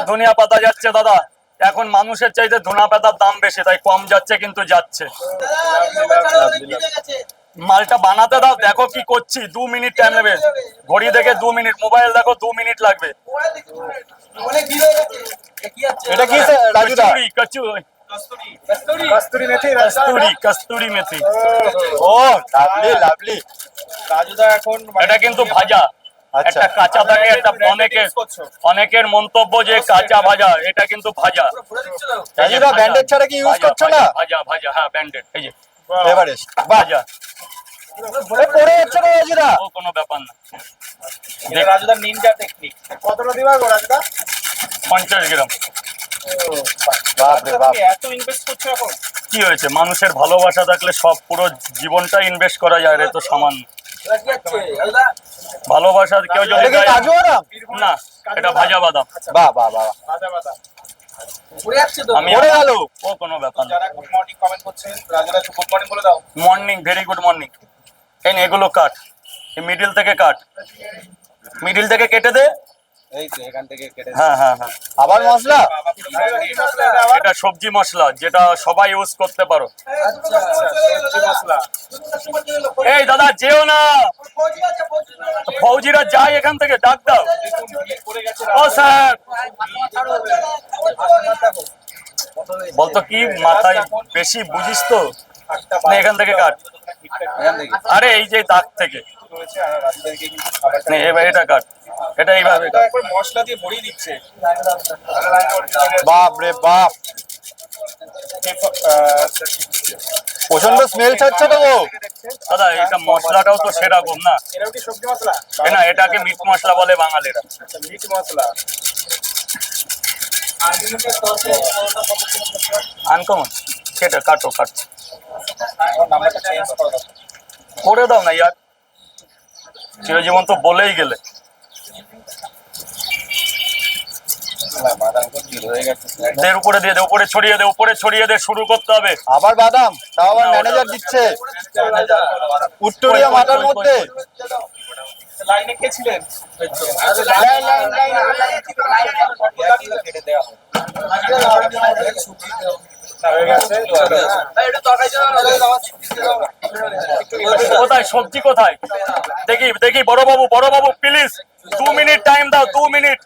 ধনিয়া পাতা যাচ্ছে দাদা, এখন মানুষের চাইতে ধনিয়া পাতার দাম বেশি, তাই কম যাচ্ছে কিন্তু যাচ্ছে। মালটা বানাতে দাও, দেখো কি করছি। 2 মিনিট টাইম নেবে, ঘড়ি দেখে 2 মিনিট, মোবাইল দেখো 2 মিনিট লাগবে। এটা কি রাজুদা? কস্তুরি মেথি, কস্তুরি মেথি। ও লাভলি লাভলি। রাজুদা এখন এটা কিন্তু ভাজা, একটা কাঁচা থাকে, একটা অনেকের মন্তব্য যে কাঁচা ভাজা, এটা কিন্তু ভাজা। রাজুদা ব্যান্ডেড ছাড়া কি ইউজ করছো না? ভাজা ভাজা, হ্যাঁ ব্যান্ডেড। এই যে এভারেস্ট ভাজা, পড়ে যাচ্ছে না রাজুদা? ও কোনো ব্যাপার না। রাজুদা নিনজা টেকনিক। কতটা দিবা গো রাজুদা? 50 গ্রাম। বাপ রে বাপ, এত ইনভেস্ট করছো এখন? কি হয়েছে, মানুষের ভালোবাসা থাকলে সব পুরো জীবনটা ইনভেস্ট করা যায়, রে তো সামান্য। ভালোবাসা কেউ যদি এটা কি কাজু বাদাম? না, এটা ভাজা বাদাম। বাহ বাহ বাহ, ভাজা বাদাম আমি পড়ে গেল। ও কোনো ব্যাপার না। যারা গুড মর্নিং কমেন্ট করছেন, রাজুদা একটু গুড মর্নিং বলে দাও। Morning, very good morning. এই নে, এগুলো কাট, এই মিডিল থেকে কাট, মিডিল থেকে কেটে দে। এই তো এখান থেকে কেটে। হ্যাঁ হ্যাঁ হ্যাঁ। আবার মশলা? এটা সবজি মশলা, যেটা সবাই ইউজ করতে পারো। এই দাদা যেও না, ফৌজিরা যায় এখান থেকে, ডাক দাও। ও স্যার, বলতো কি মাথায় বেশি বুঝিস তো, নে এখান থেকে কাট। আরে এই যে দাগ থেকে নে, এবার এটা কাট, এটা এইভাবে কাট। মশলা দিয়ে ভরিয়ে দিচ্ছে। বাপ রে বাপ, প্রচন্ড স্মেল ছাড়ছে তো গো। দাদা এটা মশলাটাও তো সেরকম না। এটাও কি সবজি মশলা? না, এটাকে মিট মশলা বলে বাঙালিরা। মিট মশলা আনকমন, সেটা কাটো, কাট করে দাও না ইয়ার, চিরজীবন তো বলেই গেলে। দের উপরে দিয়ে দে, উপরে ছড়িয়ে দে, উপরে ছড়িয়ে দে, শুরু করতে হবে। আবার বাদাম, তাও আবার ম্যানেজার দিচ্ছে উত্তরিয়া মাথার মধ্যে। লাইনে কে ছিলেন? কোথায় সবজি, কোথায় দেখি দেখি। বড় বাবু, বড় বাবু প্লিজ 2 মিনিট টাইম দাও, 2 মিনিট।